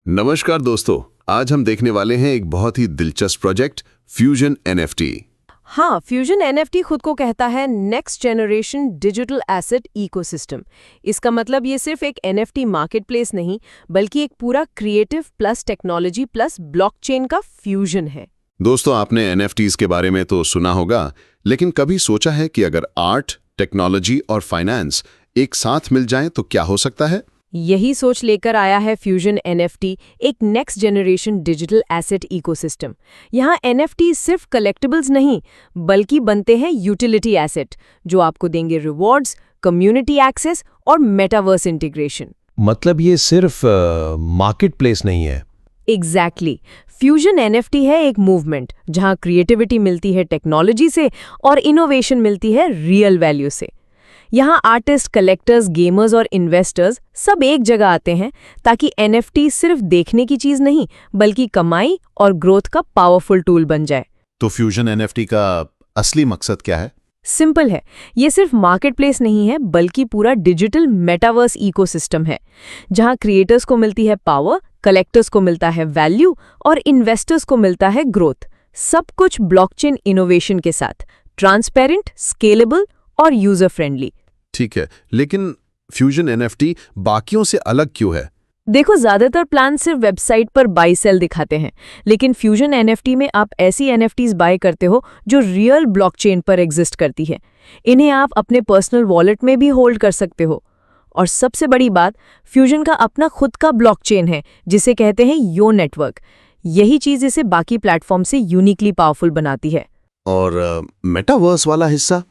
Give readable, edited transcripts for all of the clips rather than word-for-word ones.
नमस्कार दोस्तों, आज हम देखने वाले हैं एक बहुत ही दिलचस्प प्रोजेक्ट फ्यूजन एनएफटी। हाँ, फ्यूजन एनएफटी खुद को कहता है next generation digital asset ecosystem. इसका मतलब ये सिर्फ एक एनएफटी मार्केटप्लेस नहीं, बल्कि एक पूरा creative plus technology plus blockchain का फ्यूजन है। दोस्तों, आपने एनएफटीज के बारे में तो सुना होगा, लेकिन कभी सोचा है कि अगर आर्ट, टेक्नोलॉजी और फाइनेंस एक साथ मिल जाएं तो क्या हो सकता है? यही सोच लेकर आया है फ्यूजन एनएफटी, एक next generation digital asset ecosystem. यहाँ एनएफटी सिर्फ कलेक्टिबल्स नहीं, बल्कि बनते हैं यूटिलिटी एसेट, जो आपको देंगे रिवॉर्ड्स, कम्युनिटी एक्सेस और मेटावर्स इंटीग्रेशन। मतलब ये सिर्फ मार्केट प्लेस नहीं है। एग्जैक्टली। फ्यूजन एनएफटी है एक मूवमेंट जहाँ क्रिएटिविटी मिलती है टेक्नोलॉजी से और इनोवेशन मिलती है रियल वैल्यू से। यहाँ आर्टिस्ट, कलेक्टर्स, गेमर्स और इन्वेस्टर्स सब एक जगह आते हैं ताकि एनएफटी सिर्फ देखने की चीज नहीं, बल्कि कमाई और ग्रोथ का पावरफुल टूल बन जाए। तो फ्यूजन एनएफटी का असली मकसद क्या है? सिंपल है, ये सिर्फ मार्केटप्लेस नहीं है, बल्कि पूरा डिजिटल मेटावर्स इकोसिस्टम है, जहाँ क्रिएटर्स को मिलती है पावर, कलेक्टर्स को मिलता है वैल्यू और इन्वेस्टर्स को मिलता है ग्रोथ। सब कुछ ब्लॉकचेन इनोवेशन के साथ, ट्रांसपेरेंट, स्केलेबल और यूजर फ्रेंडली। ठीक है, लेकिन फ्यूजन एनएफटी बाकियों से अलग क्यों है? देखो, ज्यादातर प्लान सिर्फ वेबसाइट पर बाय सेल दिखाते हैं, लेकिन फ्यूजन एनएफटी में आप ऐसी एनएफटीज बाय करते हो जो रियल ब्लॉकचेन पर एग्जिस्ट करती है। इन्हें आप अपने पर्सनल वॉलेट में भी होल्ड कर सकते हो। और सबसे बड़ी बात, फ्यूजन का अपना खुद का ब्लॉकचेन है, जिसे कहते हैं यो नेटवर्क। यही चीज इसे बाकी प्लेटफॉर्म से यूनिकली पावरफुल बनाती है। और मेटावर्स वाला हिस्सा,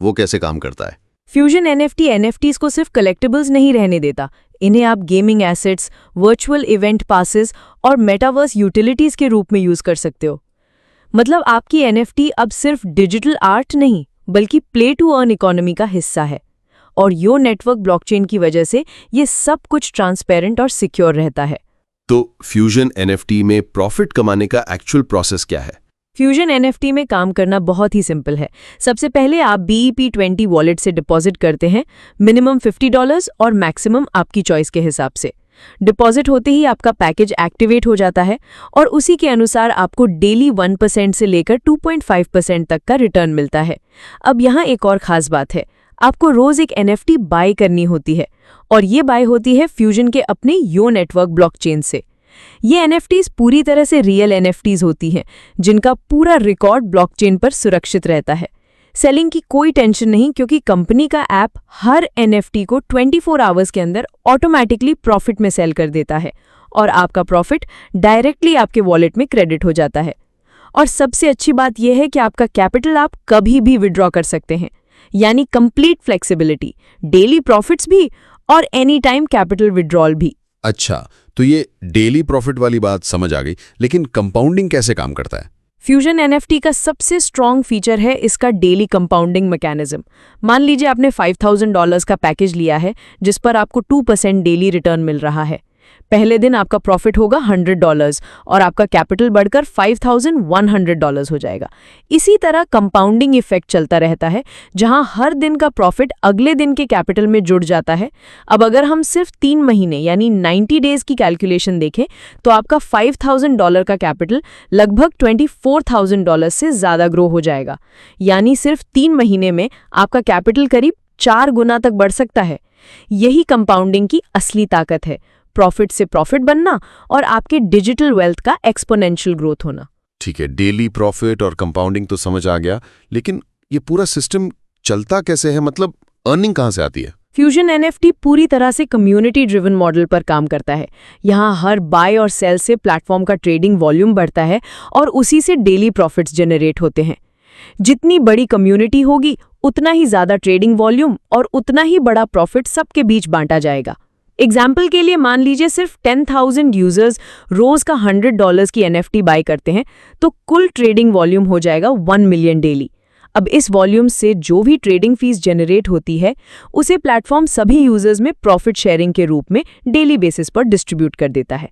वो कैसे काम करता है? फ्यूजन एनएफटी एनएफटीज को सिर्फ कलेक्टिबल्स नहीं रहने देता। इन्हें आप gaming assets, virtual event passes और मेटावर्स यूटिलिटीज के रूप में यूज कर सकते हो। मतलब आपकी एनएफटी अब सिर्फ डिजिटल आर्ट नहीं, बल्कि प्ले टू अर्न इकोनॉमी का हिस्सा है। और यो नेटवर्क ब्लॉकचेन की वजह से ये सब कुछ ट्रांसपेरेंट और सिक्योर रहता है। तो फ्यूजन एनएफटी में प्रॉफिट कमाने का एक्चुअल प्रोसेस क्या है? फ्यूजन एनएफटी में काम करना बहुत ही सिंपल है। सबसे पहले आप BEP20 वॉलेट से डिपॉजिट करते हैं, मिनिमम $50 और मैक्सिमम आपकी चॉइस के हिसाब से। डिपॉजिट होते ही आपका पैकेज एक्टिवेट हो जाता है और उसी के अनुसार आपको डेली 1% से लेकर 2.5% तक का रिटर्न मिलता है। अब यहाँ एक और खास बात है, आपको रोज एक एनएफटी बाय करनी होती है, और ये बाय होती है फ्यूजन के अपने यो नेटवर्क ब्लॉकचेन से। ये एनएफटीज पूरी तरह से रियल एनएफटीज होती हैं, जिनका पूरा रिकॉर्ड ब्लॉकचेन पर सुरक्षित रहता है। सेलिंग की कोई टेंशन नहीं, क्योंकि कंपनी का ऐप हर एनएफटी को 24 आवर्स के अंदर ऑटोमेटिकली प्रॉफिट में सेल कर देता है और आपका प्रॉफिट डायरेक्टली आपके वॉलेट में क्रेडिट हो जाता है। और सबसे अच्छी बात यह है कि आपका कैपिटल आप कभी भी विड्रॉ कर सकते हैं, यानी कंप्लीट फ्लेक्सिबिलिटी, डेली प्रॉफिट्स भी और एनी टाइम कैपिटल विड्रॉल भी। अच्छा, तो ये डेली प्रॉफिट वाली बात समझ आ गई, लेकिन कंपाउंडिंग कैसे काम करता है? फ्यूजन एनएफटी का सबसे स्ट्रॉन्ग फीचर है इसका डेली कंपाउंडिंग मैकेनिज्म। मान लीजिए आपने $5000 का पैकेज लिया है, जिस पर आपको 2% डेली रिटर्न मिल रहा है। पहले दिन आपका प्रॉफिट होगा $100 और आपका कैपिटल बढ़कर $5100 हो जाएगा। इसी तरह कंपाउंडिंग इफेक्ट चलता रहता है, जहां हर दिन का प्रॉफिट अगले दिन के कैपिटल में जुड़ जाता है। अब अगर हम सिर्फ 3 महीने यानी 90 डेज की कैलकुलेशन देखें, तो आपका $5000 का कैपिटल लगभग $24000 से ज़्यादा ग्रो हो जाएगा। यानी सिर्फ 3 महीने में आपका कैपिटल करीब 4 गुना तक बढ़ सकता है। यही कंपाउंडिंग की असली ताकत है, प्रॉफिट से प्रॉफिट बनना और आपके डिजिटल वेल्थ का एक्सपोनेंशियल ग्रोथ होना। ठीक है, डेली प्रॉफिट और कंपाउंडिंग तो समझ आ गया, लेकिन ये पूरा सिस्टम चलता कैसे है? मतलब अर्निंग कहाँ से आती है? फ्यूजन एनएफटी पूरी तरह से कम्युनिटी ड्रिवन मॉडल पर काम करता है। यहाँ हर बाय और सेल से प्लेटफॉर्म का ट्रेडिंग वॉल्यूम बढ़ता है और उसी से डेली प्रॉफिट्स जनरेट होते हैं। जितनी बड़ी कम्युनिटी होगी, उतना ही ज्यादा ट्रेडिंग वॉल्यूम और उतना ही बड़ा प्रॉफिट सबके बीच बांटा जाएगा। एग्जाम्पल के लिए मान लीजिए सिर्फ 10,000 यूजर्स रोज का $100 की एनएफटी बाय करते हैं, तो कुल ट्रेडिंग वॉल्यूम हो जाएगा 1 मिलियन डेली। अब इस वॉल्यूम से जो भी ट्रेडिंग फीस जनरेट होती है, उसे प्लेटफॉर्म सभी यूजर्स में प्रॉफिट शेयरिंग के रूप में डेली बेसिस पर डिस्ट्रीब्यूट कर देता है।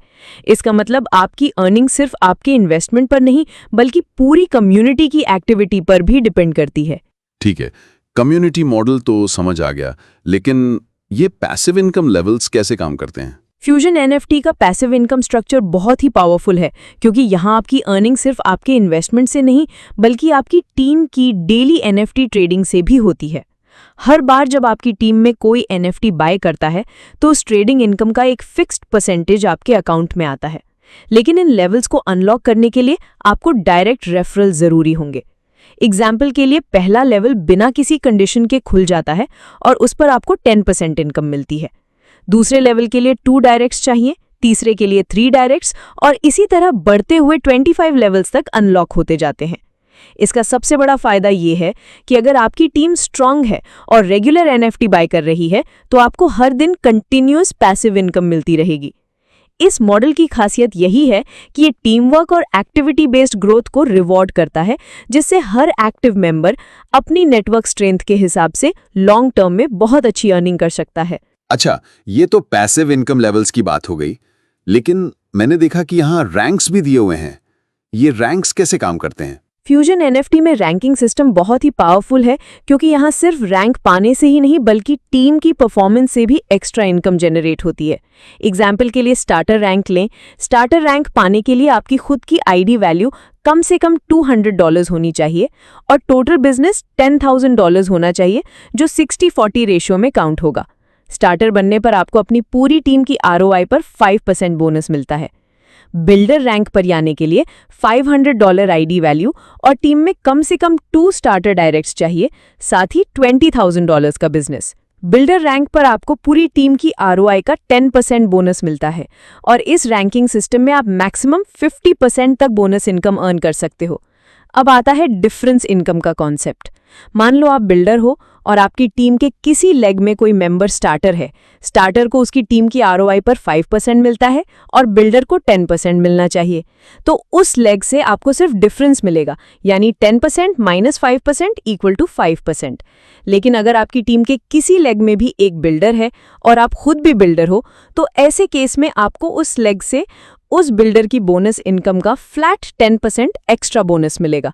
इसका मतलब आपकी अर्निंग सिर्फ आपके इन्वेस्टमेंट पर नहीं, बल्कि पूरी कम्युनिटी की एक्टिविटी पर भी डिपेंड करती है। ठीक है, कम्युनिटी मॉडल तो समझ आ गया, लेकिन ये पैसिव इनकम लेवल्स कैसे काम करते हैं? फ्यूजन एनएफटी का पैसिव इनकम स्ट्रक्चर बहुत ही पावरफुल है क्योंकि यहाँ आपकी अर्निंग सिर्फ आपके इन्वेस्टमेंट से नहीं बल्कि आपकी टीम की डेली एनएफटी ट्रेडिंग से भी होती है। हर बार जब आपकी टीम में कोई एनएफटी बाय करता है तो उस ट्रेडिंग इनकम का एक फिक्स्ड परसेंटेज आपके अकाउंट में आता है। लेकिन इन लेवल्स को अनलॉक करने के लिए आपको डायरेक्ट रेफरल जरूरी होंगे। एग्जाम्पल के लिए पहला लेवल बिना किसी कंडीशन के खुल जाता है और उस पर आपको 10% इनकम मिलती है। दूसरे लेवल के लिए 2 डायरेक्ट्स चाहिए, तीसरे के लिए 3 डायरेक्ट्स और इसी तरह बढ़ते हुए 25 लेवल्स तक अनलॉक होते जाते हैं। इसका सबसे बड़ा फायदा ये है कि अगर आपकी टीम स्ट्रांग है और रेगुलर एनएफटी बाय कर रही है तो आपको हर दिन कंटिन्यूअस पैसिव इनकम मिलती रहेगी। इस मॉडल की खासियत यही है कि ये टीम वर्क और एक्टिविटी बेस्ड ग्रोथ को रिवॉर्ड करता है, जिससे हर एक्टिव मेंबर अपनी नेटवर्क स्ट्रेंथ के हिसाब से लॉन्ग टर्म में बहुत अच्छी अर्निंग कर सकता है। अच्छा, ये तो पैसिव इनकम लेवल्स की बात हो गई, लेकिन मैंने देखा कि यहाँ रैंक्स भी दिए हुए हैं। ये रैंक्स कैसे काम करते हैं? फ्यूजन एनएफटी में रैंकिंग सिस्टम बहुत ही पावरफुल है क्योंकि यहाँ सिर्फ रैंक पाने से ही नहीं बल्कि टीम की परफॉर्मेंस से भी एक्स्ट्रा इनकम जनरेट होती है। एग्जाम्पल के लिए स्टार्टर रैंक लें। स्टार्टर रैंक पाने के लिए आपकी खुद की आईडी वैल्यू कम से कम $200 होनी चाहिए और टोटल बिजनेस $10,000 होना चाहिए, जो 60-40 रेशियो में काउंट होगा। स्टार्टर बनने पर आपको अपनी पूरी टीम की आरओआई पर 5% बोनस मिलता है। बिल्डर रैंक पर आने के लिए $500 आईडी वैल्यू और टीम में कम से कम 2 स्टार्टर डायरेक्ट्स चाहिए, साथ ही $20,000 का बिजनेस। बिल्डर रैंक पर आपको पूरी टीम की आरओआई का 10% बोनस मिलता है और इस रैंकिंग सिस्टम में आप मैक्सिमम 50% तक बोनस इनकम अर्न कर सकते हो। अब आता है डिफरेंस इनकम का कॉन्सेप्ट। मान लो आप बिल्डर हो और आपकी टीम के किसी लेग में कोई मेंबर स्टार्टर है। स्टार्टर को उसकी टीम की आरओआई पर 5% मिलता है और बिल्डर को 10% मिलना चाहिए, तो उस लेग से आपको सिर्फ डिफरेंस मिलेगा, यानी 10% माइनस 5% इक्वल टू 5%। लेकिन अगर आपकी टीम के किसी लेग में भी एक बिल्डर है और आप खुद भी बिल्डर हो, तो ऐसे केस में आपको उस लेग से उस बिल्डर की बोनस इनकम का फ्लैट 10% एक्स्ट्रा बोनस मिलेगा।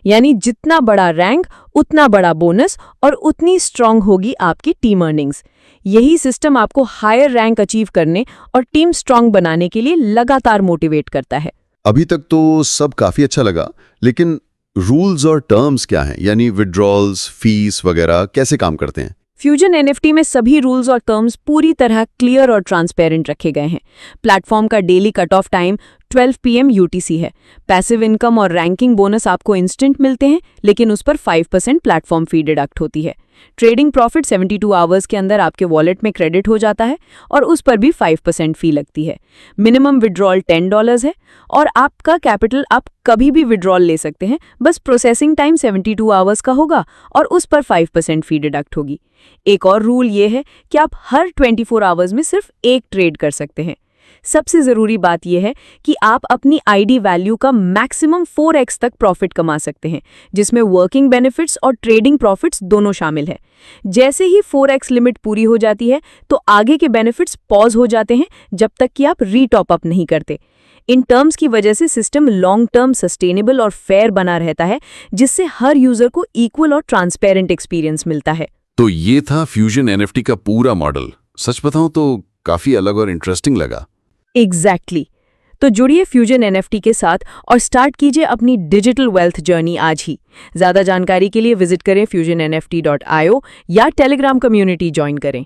यानी जितना बड़ा रैंक उतना बड़ा बोनस और उतनी स्ट्रांग होगी आपकी टीम अर्निंग्स। यही सिस्टम आपको हायर रैंक अचीव करने और टीम स्ट्रांग बनाने के लिए लगातार मोटिवेट करता है। अभी तक तो सब काफी अच्छा लगा, लेकिन रूल्स और टर्म्स क्या हैं? यानी विड्रॉल्स, फीस वगैरह कैसे काम करते हैं? फ्यूजन एनएफटी में सभी रूल्स और टर्म्स पूरी तरह क्लियर और ट्रांसपेरेंट रखे गए हैं। प्लेटफॉर्म का daily cut off time 12 PM UTC है। पैसिव इनकम और रैंकिंग बोनस आपको इंस्टेंट मिलते हैं, लेकिन उस पर 5% प्लेटफॉर्म फी डिडक्ट होती है। ट्रेडिंग प्रॉफिट 72 आवर्स के अंदर आपके वॉलेट में क्रेडिट हो जाता है और उस पर भी 5% फी लगती है। मिनिमम विड्रॉल $10 है और आपका कैपिटल आप कभी भी विड्रॉल ले सकते हैं, बस प्रोसेसिंग टाइम 72 आवर्स का होगा और उस पर 5% फी डिडक्ट होगी। एक और रूल ये है कि आप हर 24 आवर्स में सिर्फ एक ट्रेड कर सकते हैं। सबसे जरूरी बात यह है कि आप अपनी आईडी वैल्यू का मैक्सिमम 4x तक प्रॉफिट कमा सकते हैं, जिसमें वर्किंग बेनिफिट्स और ट्रेडिंग प्रॉफिट्स दोनों शामिल है। जैसे ही 4x लिमिट पूरी हो जाती है तो आगे के बेनिफिट्स पॉज हो जाते हैं जब तक कि आप रीटॉप अप नहीं करते। इन टर्म्स की वजह से सिस्टम लॉन्ग टर्म सस्टेनेबल और फेयर बना रहता है, जिससे हर यूजर को इक्वल और ट्रांसपेरेंट एक्सपीरियंस मिलता है। तो ये था फ्यूजन एनएफटी का पूरा मॉडल। सच बताऊं तो काफी अलग और इंटरेस्टिंग लगा। एग्जैक्टली। तो जुड़िए फ्यूजन एनएफटी के साथ और स्टार्ट कीजिए अपनी डिजिटल वेल्थ जर्नी आज ही। ज्यादा जानकारी के लिए विजिट करें FusionNFT.io या टेलीग्राम कम्युनिटी ज्वाइन करें।